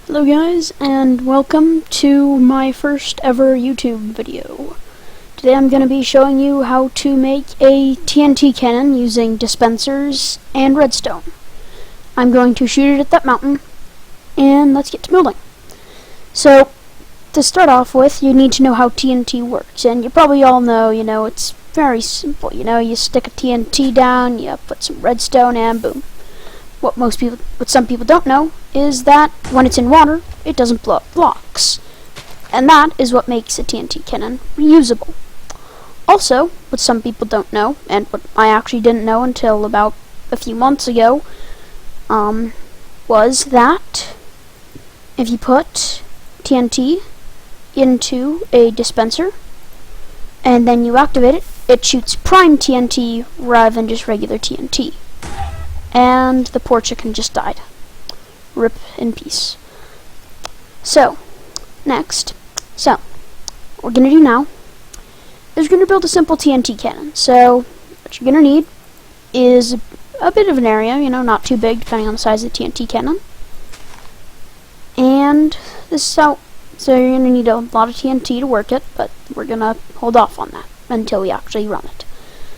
Hello guys, and welcome to my first ever YouTube video. Today I'm going to be showing you how to make a TNT cannon using dispensers and redstone. I'm going to shoot it at that mountain, and let's get to building. So, to start off with, you need to know how TNT works, and you probably all know, it's very simple. You stick a TNT down, you put some redstone, and boom. What some people don't know is that when it's in water, it doesn't blow up blocks. And that is what makes a TNT cannon reusable. Also, what some people don't know, and what I actually didn't know until about a few months ago, was that if you put TNT into a dispenser, and then you activate it, it shoots prime TNT rather than just regular TNT. And the poor chicken just died. Rip in peace. So, next. So, what we're going to do now is we're going to build a simple TNT cannon. So, what you're going to need is a bit of an area, not too big depending on the size of the TNT cannon. And this is how, so you're going to need a lot of TNT to work it, but we're going to hold off on that until we actually run it.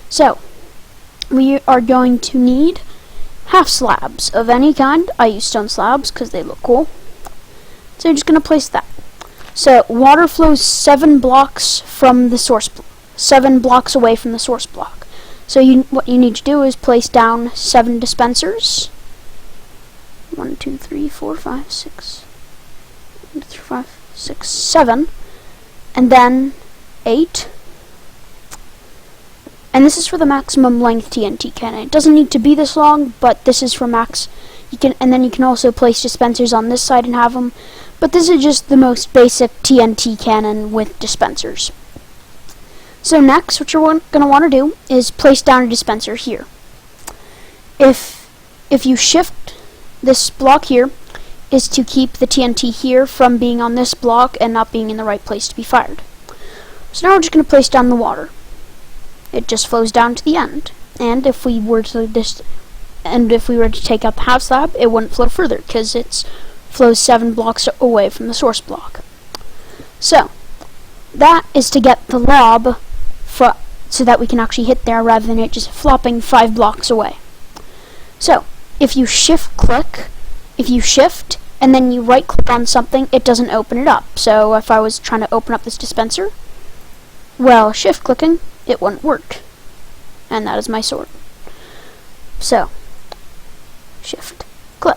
So, we are going to need half slabs of any kind. I use stone slabs because they look cool. So you're just going to place that. So water flows 7 blocks from the source, 7 blocks away from the source block. So what you need to do is place down 7 dispensers. 1, 2, 3, 4, 5, 6, 1, 2, 3, 5, 6, 7, and then 8. And this is for the maximum length TNT cannon. It doesn't need to be this long, but this is for max. And then you can also place dispensers on this side and have them. But this is just the most basic TNT cannon with dispensers. So next, what you're going to want to do is place down a dispenser here. If you shift this block here, is to keep the TNT here from being on this block and not being in the right place to be fired. So now we're just going to place down the water. It just flows down to the end, and if we were to take out the half slab, it wouldn't flow further because it flows 7 blocks away from the source block. So that is to get the lob so that we can actually hit there rather than it just flopping 5 blocks away. So if you shift and then you right click on something, it doesn't open it up. So if I was trying to open up this dispenser, well, shift clicking, it wouldn't work. And that is my sword. So, shift, click.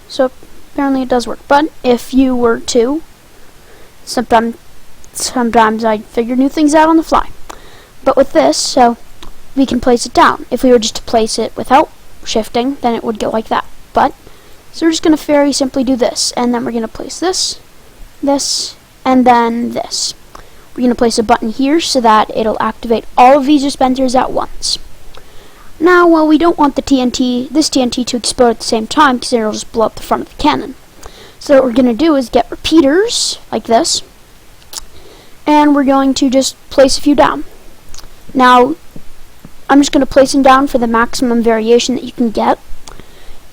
So apparently it does work. But if you were to, sometimes I figure new things out on the fly. But with this, so we can place it down. If we were just to place it without shifting, then it would go like that. But, so we're just going to very simply do this. And then we're going to place this, and then this. We're going to place a button here so that it'll activate all of these dispensers at once. Now, while we don't want this TNT to explode at the same time because it'll just blow up the front of the cannon. So what we're going to do is get repeaters, like this, and we're going to just place a few down. Now, I'm just going to place them down for the maximum variation that you can get.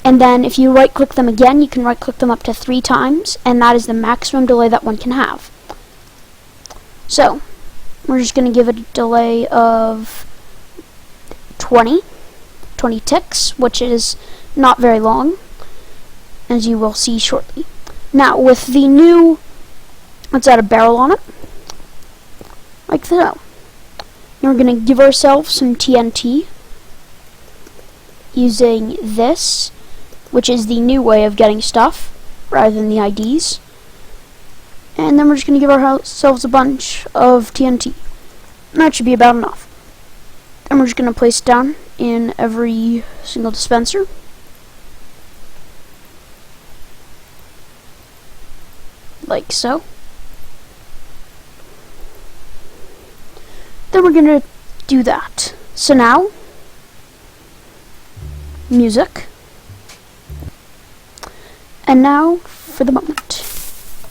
And then if you right-click them again, you can right-click them up to 3 times, and that is the maximum delay that one can have. So, we're just going to give it a delay of 20 ticks, which is not very long, as you will see shortly. Now, with the new, let's add a barrel on it, like so. Now we're going to give ourselves some TNT, using this, which is the new way of getting stuff, rather than the IDs. And then we're just going to give ourselves a bunch of TNT. And that should be about enough. And we're just going to place it down in every single dispenser. Like so. Then we're going to do that. So now, music. And now, for the moment.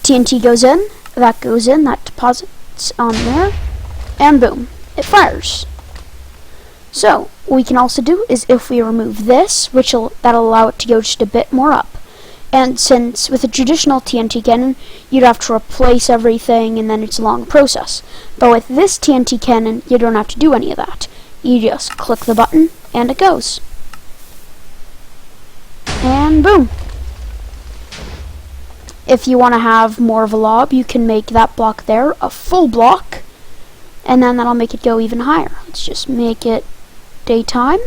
TNT goes in, that deposits on there, and boom, it fires. So, what we can also do is if we remove this, that'll allow it to go just a bit more up. And since with a traditional TNT cannon, you'd have to replace everything and then it's a long process. But with this TNT cannon, you don't have to do any of that. You just click the button and it goes. And boom. If you want to have more of a lob, you can make that block there a full block, and then that'll make it go even higher. Let's just make it daytime.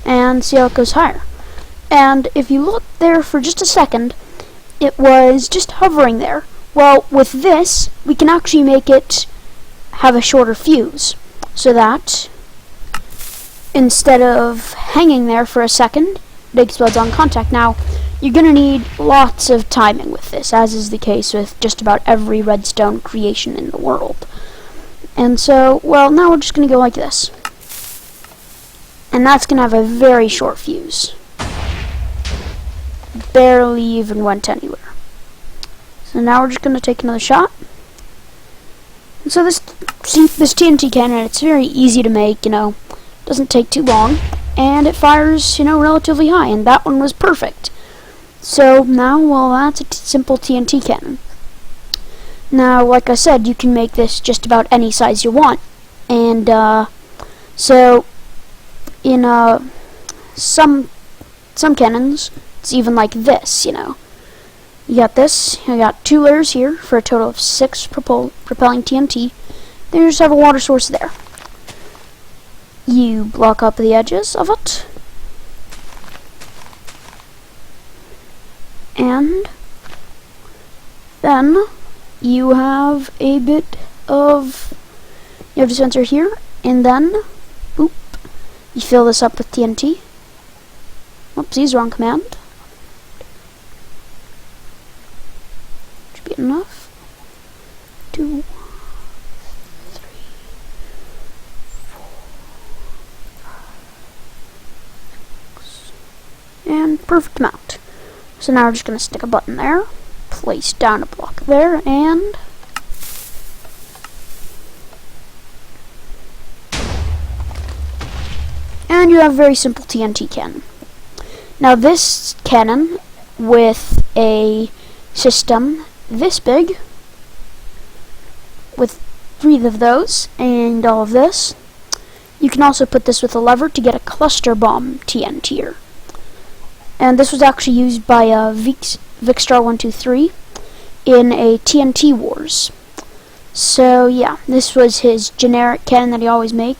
And see how it goes higher. And if you look there for just a second, it was just hovering there. Well, with this, we can actually make it have a shorter fuse, so that instead of hanging there for a second, it explodes on contact. Now, you're going to need lots of timing with this, as is the case with just about every redstone creation in the world. And so, well, now we're just going to go like this. And that's going to have a very short fuse. Barely even went anywhere. So now we're just going to take another shot. And so this TNT cannon, it's very easy to make, doesn't take too long, and it fires, relatively high, and that one was perfect. So now, well, that's a simple TNT cannon. Now, like I said, you can make this just about any size you want, and so in some cannons, it's even like this, You got this, you got 2 layers here for a total of 6 propelling TNT. Then you just have a water source there. You block up the edges of it. And then you have a bit of, you have a dispenser here, and then, boop, you fill this up with TNT. Oopsies, wrong command. Should be enough. 2, 3, 4, 5, 6, and perfect amount. So now we're just going to stick a button there, place down a block there, and you have a very simple TNT cannon. Now this cannon, with a system this big, with 3 of those, and all of this, you can also put this with a lever to get a cluster bomb TNTer. And this was actually used by Vicstar123 in a TNT Wars. So yeah, this was his generic cannon that he always made.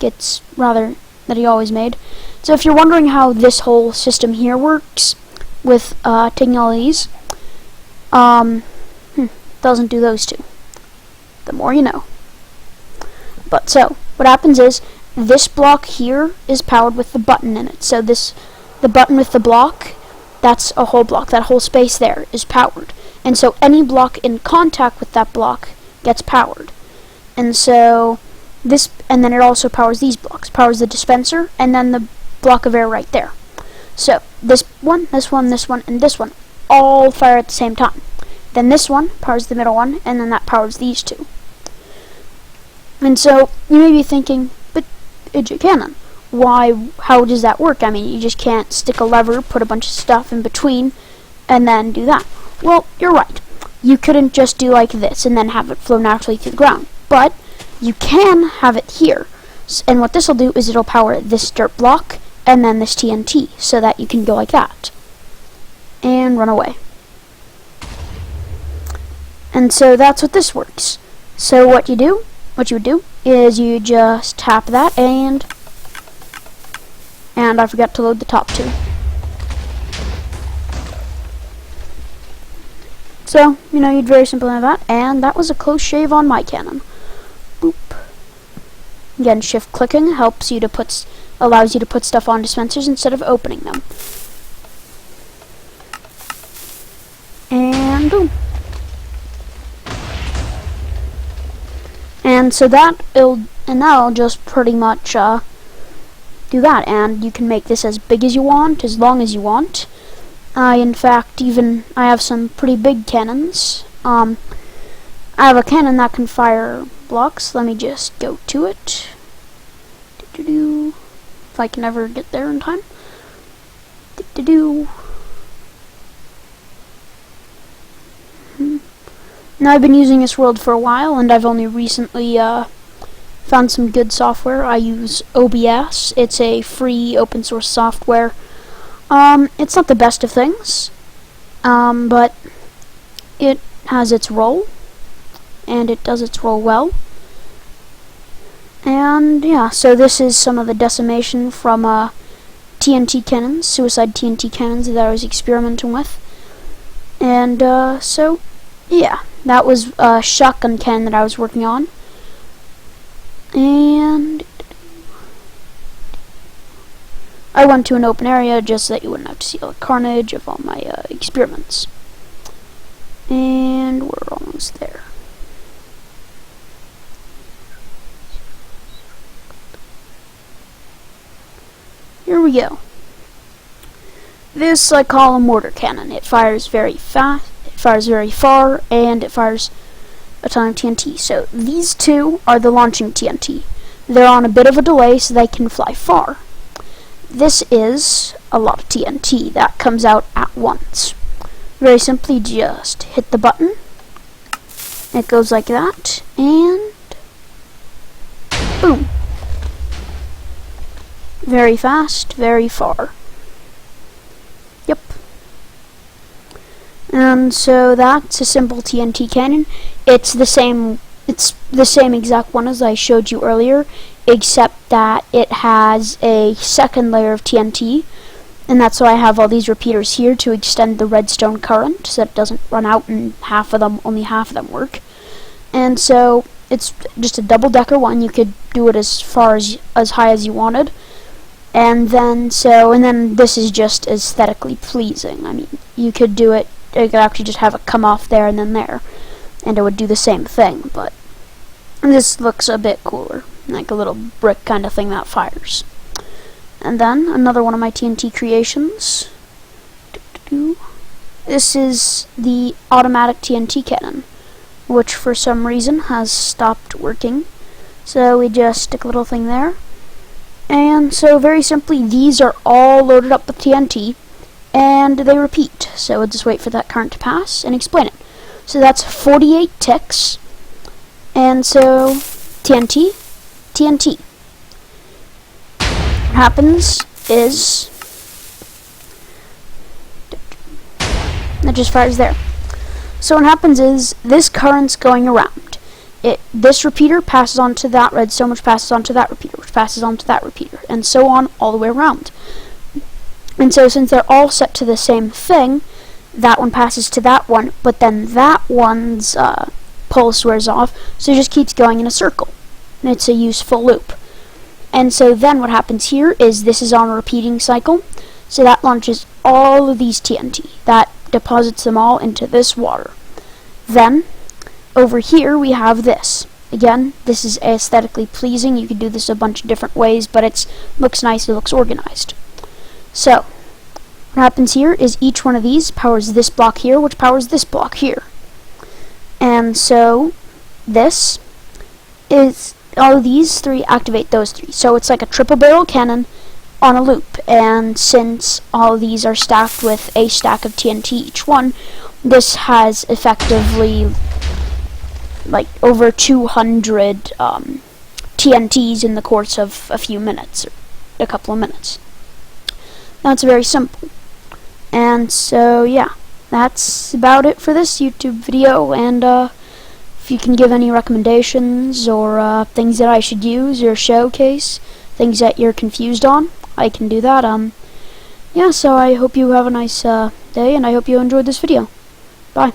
So if you're wondering how this whole system here works with taking all of these, doesn't do those 2. The more you know. But so what happens is this block here is powered with the button in it. So the button with the block, that's a whole block. That whole space there is powered. And so any block in contact with that block gets powered. And so and then it also powers these blocks. Powers the dispenser and then the block of air right there. So this one, this one, this one, and this one all fire at the same time. Then this one powers the middle one, and then that powers these 2. And so you may be thinking, but Idjit Cannon, how does that work? I mean, you just can't stick a lever, put a bunch of stuff in between, and then do that. Well, you're right. You couldn't just do like this and then have it flow naturally through the ground. But you can have it here. And what this will do is it'll power this dirt block and then this TNT, so that you can go like that. And run away. And so that's what this works. So what you would do is you just tap that, and I forgot to load the top 2. So, you'd very simply have that, and that was a close shave on my cannon. Boop. Again, shift clicking allows you to put stuff on dispensers instead of opening them. And boom. And so that'll just pretty much do that, and you can make this as big as you want, as long as you want. In fact, I have some pretty big cannons. I have a cannon that can fire blocks. Let me just go to it. If I can ever get there in time. Now, I've been using this world for a while, and I've only recently found some good software. I use OBS. It's a free open source software. It's not the best of things, but it has its role, and it does its role well. And yeah, so this is some of the decimation from TNT cannons, suicide TNT cannons that I was experimenting with. And so yeah, that was a shotgun cannon that I was working on. And I went to an open area just so that you wouldn't have to see all the carnage of all my experiments. And we're almost there. Here we go. This I call a mortar cannon. It fires very fast, it fires very far, and it fires a ton of TNT. So these two are the launching TNT. They're on a bit of a delay so they can fly far. This is a lot of TNT that comes out at once. Very simply, just hit the button. It goes like that, and boom. Very fast, very far. Yep. And so that's a simple TNT cannon. It's the same exact one as I showed you earlier, except that it has a second layer of TNT, and that's why I have all these repeaters here to extend the redstone current so that it doesn't run out and only half of them work. And so it's just a double-decker one. You could do it as high as you wanted. And then this is just aesthetically pleasing. I mean, you could do it, you could actually just have it come off there and then there, and it would do the same thing, but this looks a bit cooler, like a little brick kind of thing that fires. And then another one of my TNT creations. This is the automatic TNT cannon, which for some reason has stopped working. So we just stick a little thing there. And so very simply, these are all loaded up with TNT, and they repeat. So we'll just wait for that current to pass and explain it. So that's 48 ticks, and so TNT, TNT. What happens is it just fires there. So what happens is this current's going around. This repeater passes on to that redstone, which passes on to that repeater, which passes on to that repeater, and so on all the way around. And so since they're all set to the same thing, that one passes to that one, but then that one's pulse wears off, so it just keeps going in a circle. And it's a useful loop. And so then what happens here is this is on a repeating cycle, so that launches all of these TNT. That deposits them all into this water. Then over here we have this. Again, this is aesthetically pleasing. You could do this a bunch of different ways, but it looks nice, it looks organized. So, what happens here is each one of these powers this block here, which powers this block here. And so, this is, all of these three activate those three. So it's like a triple barrel cannon on a loop. And since all of these are stacked with a stack of TNT each one, this has effectively like over 200 TNTs in the course of a few minutes, or a couple of minutes. That's very simple. And so yeah, that's about it for this YouTube video, and if you can give any recommendations or things that I should use or showcase, things that you're confused on, I can do that. Yeah, so I hope you have a nice day, and I hope you enjoyed this video. Bye.